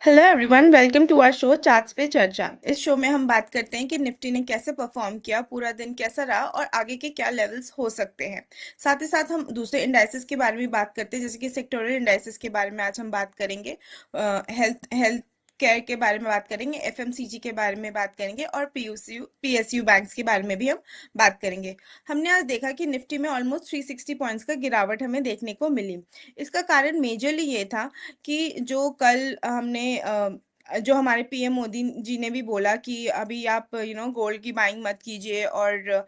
Hello everyone, welcome to our show charts पे चर्चा। इस शो में हम बात करते हैं कि निफ्टी ने कैसे परफॉर्म किया, पूरा दिन कैसा रहा और आगे के क्या लेवल्स हो सकते हैं। साथ ही साथ हम दूसरे इंडाइसेस के बारे में बात करते हैं, जैसे कि सेक्टोरल इंडाइसेस के बारे में आज हम बात करेंगे। हेल्थ हेल्थ केयर के बारे में बात करेंगे, एफएमसीजी के बारे में बात करेंगे और पीएसयू बैंक्स के बारे में भी हम बात करेंगे। हमने आज देखा कि निफ्टी में ऑलमोस्ट 360 पॉइंट्स का गिरावट हमें देखने को मिली। इसका कारण मेजरली ये था कि जो कल हमने जो हमारे पीएम मोदी जी ने भी बोला कि अभी आप गोल्ड की बाइंग मत कीजिए और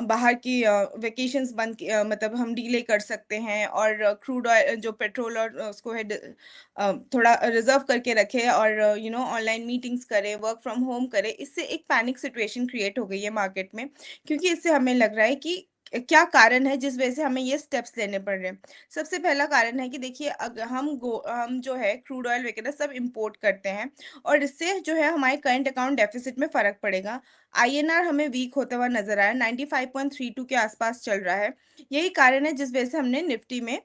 बाहर की वेकेशंस मतलब हम डीले कर सकते हैं और क्रूड ऑयल जो पेट्रोल और उसको है थोड़ा रिजर्व करके रखे और ऑनलाइन मीटिंग्स करें, वर्क फ्रॉम होम करें। इससे एक पैनिक सिचुएशन क्रिएट हो गई है मार्केट में, क्योंकि इससे हमें लग रहा है कि क्या कारण है जिस वजह से हमें ये स्टेप्स लेने पड़ रहे हैं। सबसे पहला कारण है कि देखिए, अगर हम जो है क्रूड ऑयल वगैरह सब इंपोर्ट करते हैं और इससे जो है हमारे करंट अकाउंट डेफिसिट में फर्क पड़ेगा। आईएनआर हमें वीक होता हुआ नजर आया, 95.32 के आसपास चल रहा है। यही कारण है जिस वजह से हमने निफ्टी में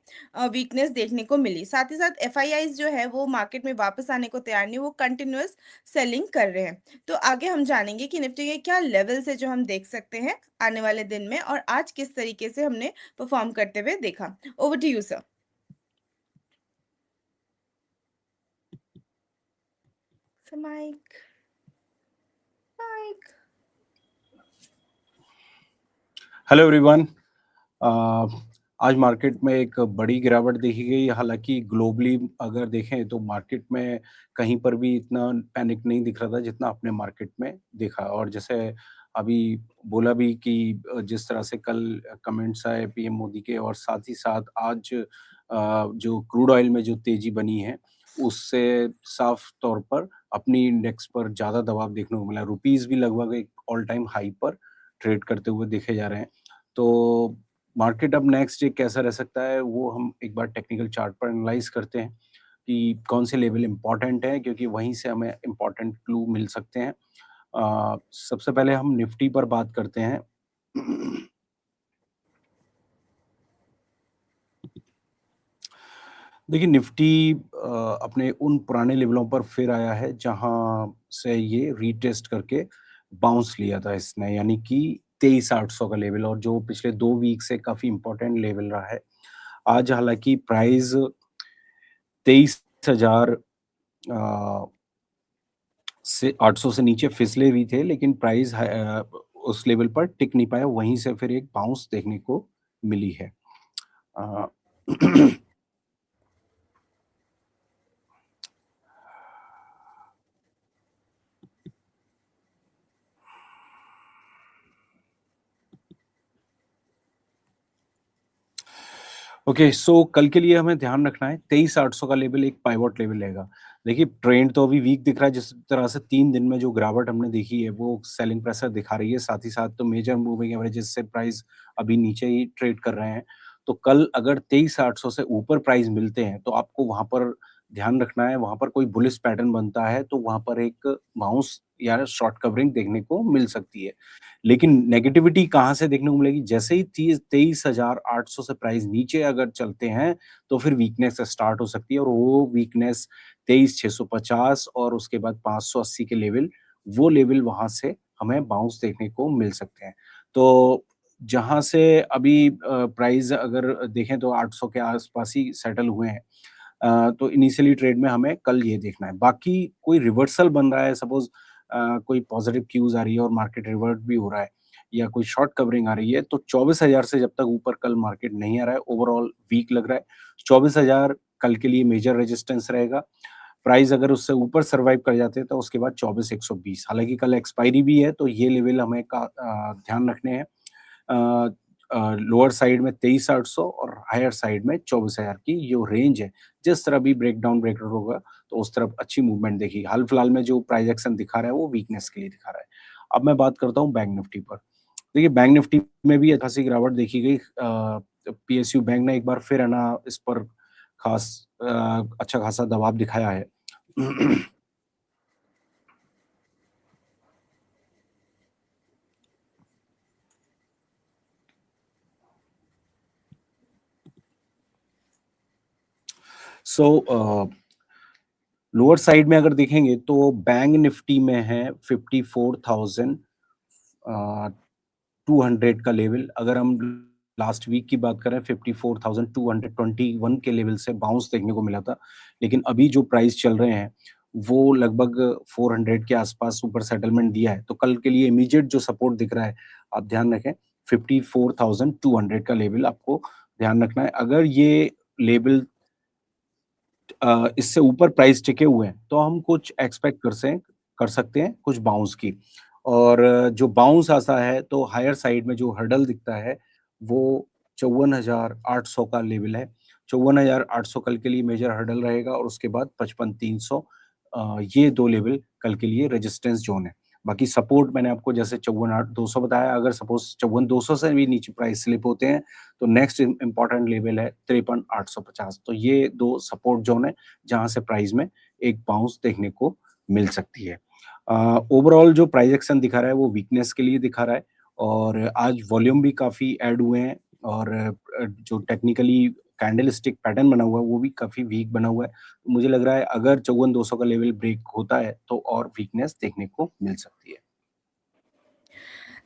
वीकनेस देखने को मिली। साथ ही साथ एफआईआईज जो है वो मार्केट में वापस आने को तैयार नहीं, वो कंटिन्यूअस सेलिंग कर रहे हैं। तो आगे हम जानेंगे कि निफ्टी के क्या लेवल्स है जो हम देख सकते हैं आने वाले दिन में, और आज किस तरीके से हमने परफॉर्म करते हुए देखा। Over to you sir. So Mike, Mike. Hello everyone. आज मार्केट में एक बड़ी गिरावट देखी गई। हालांकि ग्लोबली अगर देखें तो मार्केट में कहीं पर भी इतना पैनिक नहीं दिख रहा था जितना अपने मार्केट में देखा। और जैसे अभी बोला भी कि जिस तरह से कल कमेंट्स आए पीएम मोदी के, और साथ ही साथ आज जो क्रूड ऑयल में जो तेजी बनी है उससे साफ तौर पर अपनी इंडेक्स पर ज़्यादा दबाव देखने को मिला। रुपीस भी लगभग एक ऑल टाइम हाई पर ट्रेड करते हुए देखे जा रहे हैं। तो मार्केट अब नेक्स्ट डे कैसा रह सकता है वो हम एक बार टेक्निकल चार्ट पर एनालाइज करते हैं कि कौन से लेवल इम्पोर्टेंट है, क्योंकि वहीं से हमें इम्पोर्टेंट क्लू मिल सकते हैं। सबसे पहले हम निफ्टी पर बात करते हैं। देखिए निफ्टी अपने उन पुराने लेवलों पर फिर आया है जहां से ये रीटेस्ट करके बाउंस लिया था इसने, यानी कि 23,800 का लेवल, और जो पिछले 2 वीक से काफी इंपॉर्टेंट लेवल रहा है। आज हालांकि प्राइस 23,000 से 800 से नीचे फिसले भी थे, लेकिन प्राइस उस लेवल पर टिक नहीं पाया। वहीं से फिर एक बाउंस देखने को मिली है। अ, ओके, सो कल के लिए हमें ध्यान रखना है 23,800 का लेवल एक पाइवट लेवल रहेगा। देखिए ट्रेंड तो अभी वीक दिख रहा है, जिस तरह से 3 दिन में जो गिरावट हमने देखी है वो सेलिंग प्रेशर दिखा रही है। साथ ही साथ तो मेजर मूविंग एवरेजेस से प्राइस अभी नीचे ही ट्रेड कर रहे हैं। तो कल अगर 23,800 से ऊपर प्राइस मिलते हैं तो आपको वहां पर ध्यान रखना है। वहां पर कोई बुलिश पैटर्न बनता है तो वहां पर एक बाउंस या शॉर्ट कवरिंग देखने को मिल सकती है। लेकिन नेगेटिविटी कहाँ से देखने को मिलेगी? जैसे ही 23,800 से प्राइस नीचे अगर चलते हैं, तो फिर वीकनेस स्टार्ट हो सकती है, और वो वीकनेस 23,650 और उसके बाद 580 के लेवल, वो लेवल वहाँ से हमें बाउंस देखने को मिल सकते हैं। तो जहाँ से अभी प्राइस अगर देखें तो 800 के आस-पास ही सेटल हुए हैं। तो इनिशियली ट्रेड में हमें कल ये देखना है। बाकी कोई रिवर्सल बन रहा है, सपोज़ कोई पॉजिटिव क्यूज़ आ रही है और मार्केट रिवर्ट भी हो रहा है, या कोई शॉर्ट कवरिंग आ रही है, तो 24,000 से जब तक ऊपर कल मार्केट नहीं आ रहा है, ओवरऑल वीक लग रहा है। 24,000 कल के लिए मेजर रेजिस्टेंस रहेगा। प्राइस अगर उससे ऊपर सर्वाइव कर जाते हैं तो उसके बाद 24,120। हालाँकि कल एक्सपायरी भी है तो ये लेवल हमें ध्यान रखने हैं। लोअर साइड में 23,800 और हायर साइड में 24,000 की जो रेंज है, जिस तरह भी ब्रेकआउट होगा तो उस तरफ अच्छी मूवमेंट देखिए। हाल-फिलहाल में जो प्राइस एक्शन दिखा रहा है वो वीकनेस के लिए दिखा रहा है। अब मैं बात करता हूँ बैंक निफ्टी पर। देखिए बैंक निफ्टी में भी खासी गिरावट देखी गई। पीएसयू बैंक ने एक बार फिर है ना इस पर खास अच्छा खासा दबाव दिखाया है। सो लोअर साइड में अगर देखेंगे तो बैंक निफ्टी में है 54,000 अ, 200 का लेवल। अगर हम लास्ट वीक की बात करें 54,221 के लेवल से बाउंस देखने को मिला था। लेकिन अभी जो प्राइस चल रहे हैं, वो लगभग 400 के आसपास ऊपर सेटलमेंट दिया है। तो कल के लिए इमीडिएट जो सपोर्ट दिख रहा है, आप ध्यान रखें 54,200 का लेवल आपको ध्यान रखना है। अगर ये लेवल इससे ऊपर प्राइस टिके हुए हैं, तो हम कुछ एक्सपेक्ट कर सकते हैं कुछ बाउंस की। और जो बाउंस आता है तो हायर साइड में जो हर्डल दिखता है, वो 54,800 का लेवल है। 54,800 कल के लिए मेजर हर्डल रहेगा और उसके बाद 55,300 ये 2 लेवल कल के लिए रेजिस्टेंस ज़ोन है। बाकी सपोर्ट मैंने आपको जैसे 54,200 बताया, अगर सपोज़ 54,200 से भी नीचे प्राइस स्लिप होते हैं, तो नेक्स्ट इम्पोर्टेंट लेवल है 53,850। तो ये 2 सपोर्ट ज़ोन है, जहाँ से प्राइस में एक बाउंस देखने को मिल सकती है। ओवरऑल जो प्राइस एक्शन दिखा रहा है, वो वीकनेस के लिए दिखा रहा है और आज वॉल्यूम भी काफ़ी ऐड हुए हैं और जो टेक्निकली कैंडलस्टिक पैटर्न बना हुआ है, वो भी काफ़ी वीक बना हुआ है। मुझे लग रहा है अगर 54,200 का लेवल ब्रेक होता है, तो और वीकनेस देखने को मिल सकती है।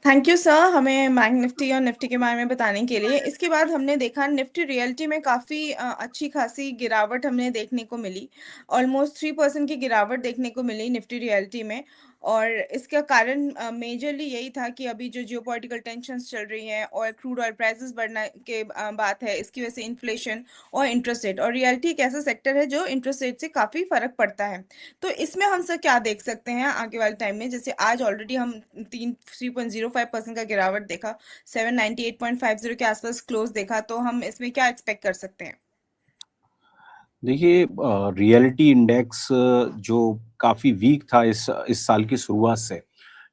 थैंक यू सर हमें बैंक निफ्टी और निफ्टी के बारे में बताने के लिए। इसके बाद हमने देखा निफ्टी रियल्टी में काफ़ी अच्छी खासी गिरावट हमने देखने को मिली। ऑलमोस्ट 3% की गिरावट देखने को मिली निफ्टी रियल्टी में। और इसका कारण मेजरली यही था कि अभी जो जियोपॉलिटिकल टेंशन्स चल रही हैं और क्रूड ऑयल प्राइसेस बढ़ना के बात है, इसकी वजह से इन्फ्लेशन और इंटरेस्ट रेट, और रियल्टी एक ऐसा सेक्टर है जो इंटरेस्ट रेट से काफ़ी फ़र्क पड़ता है। तो इसमें हम सर क्या देख सकते हैं आगे वाले टाइम में? जैसे आज ऑलरेडी हम 3.05% का गिरावट देखा, 798.50 के आसपास क्लोज देखा, तो हम इसमें क्या एक्सपेक्ट कर सकते हैं? देखिए रियलिटी इंडेक्स जो काफ़ी वीक था इस साल की शुरुआत से,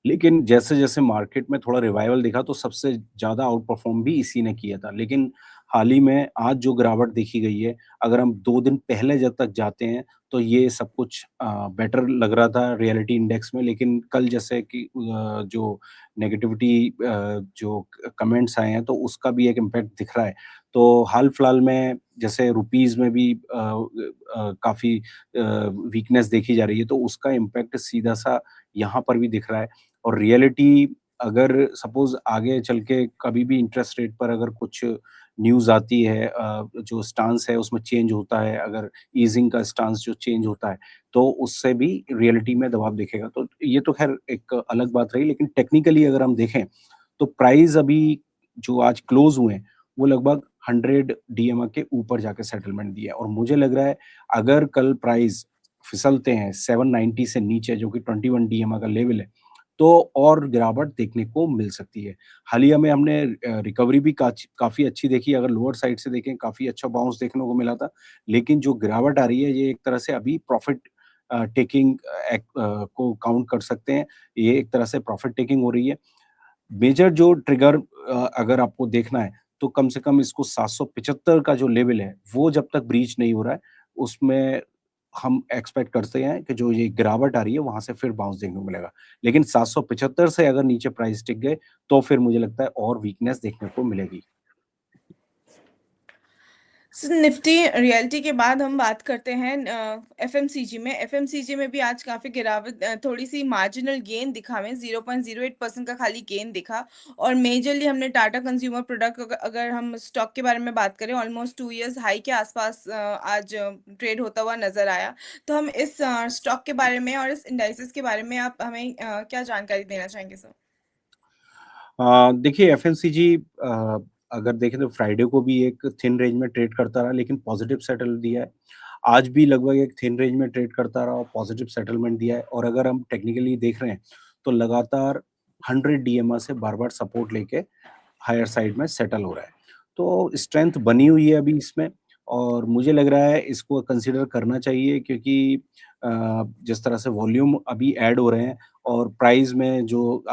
लेकिन जैसे-जैसे मार्केट में थोड़ा रिवाइवल दिखा तो सबसे ज़्यादा आउट परफ़ॉर्म भी इसी ने किया था। लेकिन हाल ही में आज जो गिरावट देखी गई है, अगर हम 2 दिन पहले जब तक जाते हैं, तो ये सब कुछ बेटर लग रहा था रियलिटी इंडेक्स में। लेकिन कल जैसे कि जो नेगेटिविटी जो कमेंट्स आए हैं, तो उसका भी एक इम्पैक्ट दिख रहा है। तो हाल-फिलहाल में जैसे रुपीज़ में भी काफ़ी वीकनेस देखी जा रही है, तो उसका इम्पैक्ट सीधा-सा यहाँ पर भी दिख रहा है। और रियलिटी अगर सपोज़ आगे चल के कभी भी इंटरेस्ट रेट पर अगर कुछ न्यूज़ आती है जो स्टांस है उसमें चेंज होता है, अगर ईज़िंग का स्टांस जो चेंज होता है, तो उससे भी रियलिटी में दबाव दिखेगा। तो ये तो ख़ैर एक अलग बात रही, लेकिन टेक्निकली अगर हम देखें, तो प्राइस अभी जो आज क्लोज़ हुए हैं, वो लगभग 100 डीएमए के ऊपर जाके सेटलमेंट दिया है और मुझे लग रहा है अगर कल प्राइस फिसलते हैं 790 से नीचे जो कि 21 डीएमए का लेवल है, तो और गिरावट देखने को मिल सकती है। हालिया में हमने रिकवरी भी काफ़ी अच्छी देखी, अगर लोअर साइड से देखें काफ़ी अच्छा बाउंस देखने को मिला था। लेकिन जो गिरावट आ रही है ये एक तरह से अभी प्रॉफिट टेकिंग को काउंट कर सकते हैं। ये एक तरह से प्रॉफिट टेकिंग हो रही है। मेजर जो ट्रिगर अगर आपको देखना है, तो कम से कम इसको 775 का जो लेवल है, वो जब तक ब्रीच नहीं हो रहा है, उसमें हम एक्सपेक्ट करते हैं कि जो ये गिरावट आ रही है, वहाँ से फिर बाउंस देखने को मिलेगा। लेकिन 775 से अगर नीचे प्राइस टिक गए, तो फिर मुझे लगता है और वीकनेस देखने को मिलेगी। निफ्टी रियल्टी के बाद हम बात करते हैं एफएमसीजी में। एफएमसीजी में भी आज काफ़ी गिरावट, थोड़ी सी मार्जिनल गेन दिखा हमें, 0.08% का खाली गेन दिखा। और मेजरली हमने टाटा कंज्यूमर प्रोडक्ट, अगर हम स्टॉक के बारे में बात करें, ऑलमोस्ट 2 इयर्स हाई के आसपास आज ट्रेड होता हुआ नजर आया। तो हम इस स्टॉक के बारे में और इस इंडाइसेस के बारे में आप हमें क्या जानकारी देना चाहेंगे सर? देखिए एफएमसीजी अगर देखें तो फ्राइडे को भी एक थिन रेंज में ट्रेड करता रहा लेकिन पॉजिटिव सेटल दिया है। आज भी लगभग एक थिन रेंज में ट्रेड करता रहा और पॉजिटिव सेटलमेंट दिया है और अगर हम टेक्निकली देख रहे हैं तो लगातार 100 डीएमए से बार-बार सपोर्ट लेके हायर साइड में सेटल हो रहा है। तो स्ट्रेंथ बनी हुई है अभी इसमें और मुझे लग रहा है इसको कंसीडर करना चाहिए क्योंकि जिस तरह से वॉल्यूम अभी ऐड हो रहे हैं और प्राइस में जो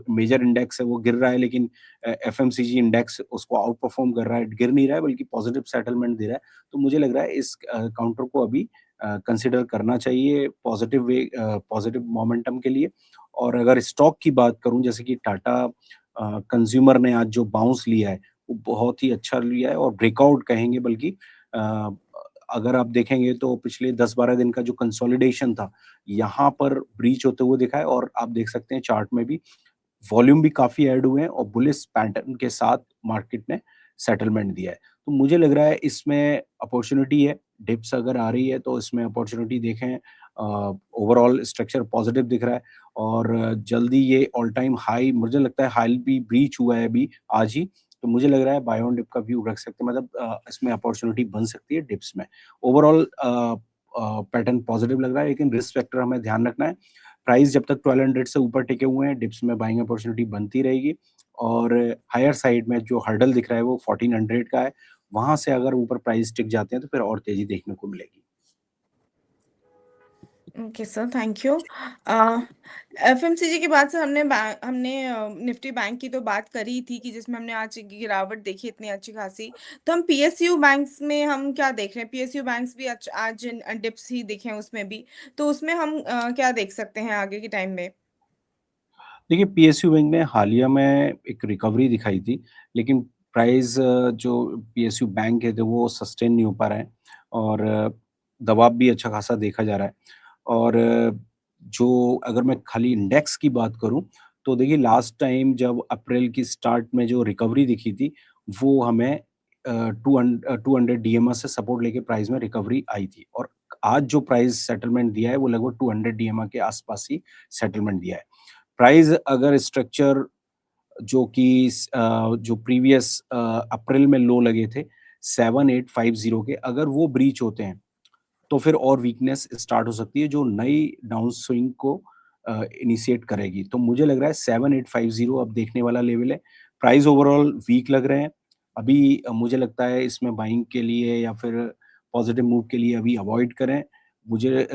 मेजर इंडेक्स है वो गिर रहा है लेकिन एफएमसीजी इंडेक्स उसको आउट परफॉर्म कर रहा है, गिर नहीं रहा है बल्कि पॉजिटिव सेटलमेंट दे रहा है। तो मुझे लग रहा है इस काउंटर को अभी कंसीडर करना चाहिए पॉजिटिव मोमेंटम के लिए। और अगर स्टॉक की बात करूँ जैसे कि टाटा कंज्यूमर ने आज जो बाउंस लिया है, वो बहुत ही अच्छा लिया है और ब्रेकआउट कहेंगे बल्कि अगर आप देखेंगे तो पिछले 10-12 दिन का जो कंसोलिडेशन था, यहाँ पर ब्रीच होते हुए दिखा है और आप देख सकते हैं चार्ट में भी वॉल्यूम भी काफ़ी ऐड हुए हैं और बुलिश पैटर्न के साथ मार्केट ने सेटलमेंट दिया है। तो मुझे लग रहा है इसमें अपॉर्च्युनिटी है, डिप्स अगर आ रही है तो इसमें अपॉर्च्युनिटी देखें। ओवरऑल स्ट्रक्चर पॉजिटिव दिख रहा है और जल्दी ये ऑल टाइम हाई मुझे लगता है हाई भी ब्रीच हुआ है अभी आज ही, तो मुझे लग रहा है बाय ऑन डिप का व्यू रख सकते हैं मतलब इसमें अपॉर्च्युनिटी बन सकती है डिप्स में। ओवरऑल पैटर्न पॉजिटिव लग रहा है लेकिन रिस्क फैक्टर हमें ध्यान रखना है। प्राइस जब तक 1200 से ऊपर टिके हुए हैं, डिप्स में बाइंग अपॉर्च्युनिटी बनती रहेगी और हायर साइड में जो हर्डल दिख रहा है वो 1400 का है। वहाँ से अगर ऊपर प्राइस टिक जाते हैं तो फिर और तेज़ी देखने को मिलेगी। Okay sir, thank you. FMCG के बाद से हमने निफ्टी बैंक की तो बात करी थी कि जिसमें हमने आज गिरावट देखी इतनी अच्छी खासी। तो हम पीएसयू बैंक्स में हम क्या देख रहे हैं? पीएसयू बैंक्स भी आज डिप्स ही दिखे हैं उसमें भी। तो उसमें हम क्या देख सकते हैं आगे के टाइम में? देखिए, पीएसयू बैंक ने हालिया में एक रिकवरी दिखाई थी, लेकिन प्राइस जो पीएसयू बैंक है, तो वो सस्टेन नहीं हो पा रहा है और दबाव भी अच्छा खासा देखा जा रहा है। और जो अगर मैं खाली इंडेक्स की बात करूँ, तो देखिए लास्ट टाइम जब अप्रैल की स्टार्ट में जो रिकवरी दिखी थी, वो हमें 200 डीएमआ से सपोर्ट लेके प्राइस में रिकवरी आई थी और आज जो प्राइस सेटलमेंट दिया है, वो लगभग 200 डीएमआ के आसपास ही सेटलमेंट दिया है। प्राइस अगर स्ट्रक्चर जो कि जो प्रीवियस अप्रैल में लो लगे थे 7850 के अगर वो ब्रीच होते हैं तो फिर और वीकनेस स्टार्ट हो सकती है जो नई डाउन स्विंग को इनिशिएट करेगी। तो मुझे लग रहा है 7850 अब देखने वाला लेवल है। प्राइस ओवरऑल वीक लग रहे हैं। अभी मुझे लगता है इसमें बाइंग के लिए या फिर पॉजिटिव मूव के लिए अभी अवॉइड करें। मुझे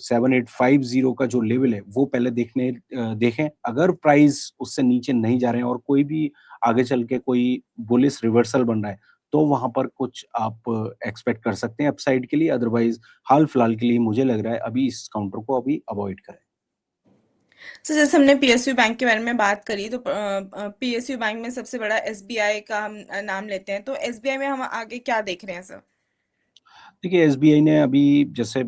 7850 का जो लेवल है वो पहले देखें। अगर प्राइस उससे नीचे नहीं जा रहे हैं और कोई भी आगे चल के कोई बुलिश रिवर्सल बन रहा है तो वहाँ पर कुछ आप एक्सपेक्ट कर सकते हैं अपसाइड के लिए, अदरवाइज़ हाल-फिलहाल के लिए मुझे लग रहा है अभी इस काउंटर को अभी अवॉइड करें। तो जैसे हमने पीएसयू बैंक के बारे में बात करी तो पीएसयू बैंक में सबसे बड़ा एसबीआई का हम नाम लेते हैं। तो एसबीआई में हम आगे क्या देख रहे हैं सर? देखिए एसबीआई ने अभी जैसे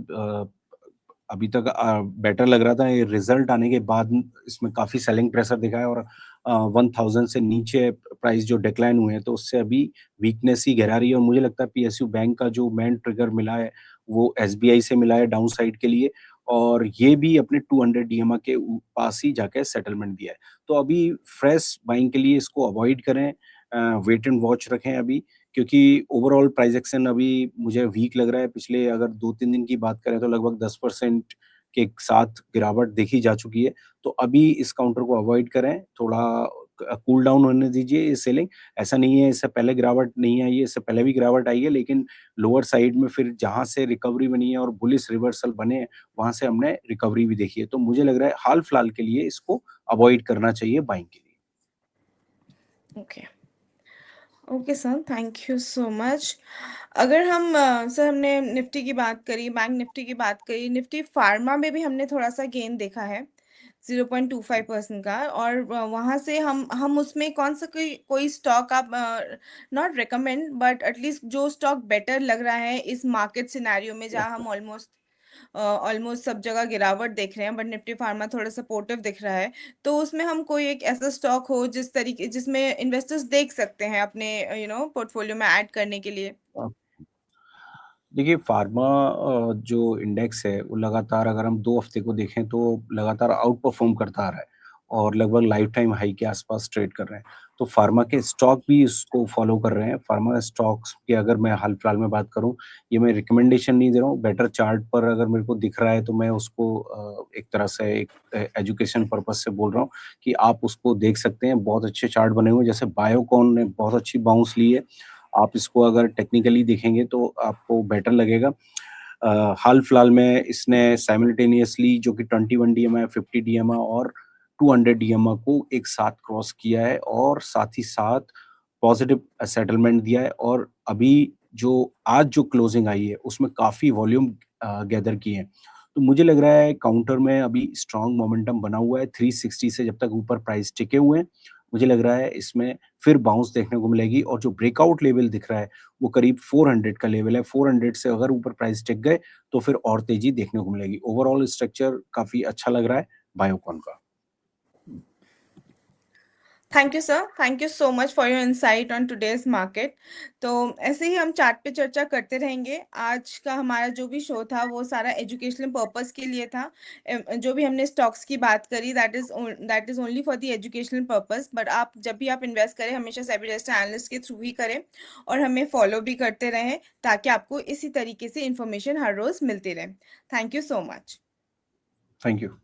अभी तक बेटर लग रहा था, ये रिज़ल्ट आने के बाद इसमें काफ़ी सेलिंग प्रेशर दिखा है और 1000 से नीचे प्राइस जो डिक्लाइन हुए हैं, तो उससे अभी वीकनेस ही गहरा रही है और मुझे लगता है पीएसयू बैंक का जो मेन ट्रिगर मिला है, वो एसबीआई से मिला है डाउन साइड के लिए और ये भी अपने 200 डीएमआ के पास ही जाके सेटलमेंट दिया है। तो अभी फ्रेश बाइंग के लिए इसको अवॉइड करें, वेट एंड वॉच रखें अभी क्योंकि ओवरऑल प्राइस एक्शन अभी मुझे वीक लग रहा है। पिछले अगर 2-3 दिन की बात करें तो लगभग 10% के साथ गिरावट देखी जा चुकी है। तो अभी इस काउंटर को अवॉइड करें, थोड़ा कूल डाउन होने दीजिए ये सेलिंग। ऐसा नहीं है इससे पहले गिरावट नहीं आई है, इससे पहले भी गिरावट आई है लेकिन लोअर साइड में फिर जहाँ से रिकवरी बनी है और बुलिश रिवर्सल बने हैं, वहाँ से हमने रिकवरी भी देखी है। तो मुझे लग रहा है हाल-फिलहाल के लिए इसको अवॉइड करना चाहिए बाइंग के लिए। Okay. Okay sir, thank you so much. अगर हम सर हमने निफ्टी की बात करी, बैंक निफ्टी की बात करी, निफ्टी फार्मा में भी हमने थोड़ा-सा गेन देखा है, 0.25% का। और वहाँ से हम उसमें कौन-सा कोई कोई स्टॉक आप नॉट रिकमेंड बट एटलीस्ट जो स्टॉक बेटर लग रहा है इस मार्केट सिनेरियो में जहाँ हम ऑलमोस्ट सब जगह गिरावट देख रहे हैं बट निफ्टी फार्मा थोड़ा सपोर्टिव दिख रहा है। तो उसमें हम कोई एक ऐसा स्टॉक हो जिसमें इन्वेस्टर्स देख सकते हैं अपने पोर्टफोलियो में ऐड करने के लिए? अ, देखिए फार्मा जो इंडेक्स है वो लगातार अगर हम 2 हफ्ते को देखें तो लगातार आउट परफॉर्म करता आ रहा है और लगभग लाइफ टाइम हाई के आसपास ट्रेड कर रहे हैं। तो फार्मा के स्टॉक भी इसको फॉलो कर रहे हैं। फार्मा स्टॉक्स की अगर मैं हाल-फिलहाल में बात करूँ, ये मैं रिकमेंडेशन नहीं दे रहा हूँ, बेटर चार्ट पर अगर मेरे को दिख रहा है तो मैं उसको एक तरह से एक एजुकेशन पर्पज़ से बोल रहा हूँ कि आप उसको देख सकते हैं। बहुत अच्छे चार्ट बने हुए हैं, जैसे बायोकॉन ने बहुत अच्छी बाउंस ली है। आप इसको अगर टेक्निकली देखेंगे तो आपको बेटर लगेगा। हाल-फिलहाल में इसने साइमल्टेनियसली जो कि 21 डीएमए, 50 डीएमए और 200 डीएमए को एक साथ क्रॉस किया है और साथ ही साथ पॉजिटिव सेटलमेंट दिया है और अभी जो आज जो क्लोजिंग आई है, उसमें काफ़ी वॉल्यूम गैदर की है। तो मुझे लग रहा है काउंटर में अभी स्ट्रॉन्ग मोमेंटम बना हुआ है, 360 से जब तक ऊपर प्राइस टिके हुए हैं, मुझे लग रहा है इसमें फिर बाउंस देखने को मिलेगी और जो ब्रेकआउट लेवल दिख रहा है, वो करीब 400 का लेवल है। 400 से अगर ऊपर प्राइस टिक गए, तो फिर और तेज़ी देखने को मिलेगी। ओवरऑल स्ट्रक्चर काफ़ी अच्छा लग रहा है बायोकॉन का। Thank you sir, thank you so much for your insight on today's market. तो ऐसे ही हम चार्ट पे चर्चा करते रहेंगे। आज का हमारा जो भी शो था वो सारा एजुकेशनल पर्पस के लिए था। जो भी हमने स्टॉक्स की बात करी that is only for the educational purpose. But आप जब भी आप इन्वेस्ट करें हमेशा सेबी रजिस्टर्ड एनालिस्ट के थ्रू ही करें और हमें फॉलो भी करते रहें ताकि आपको इसी तरीके से इंफॉर्मेशन हर रोज मिलती रहे। Thank you so much. Thank you.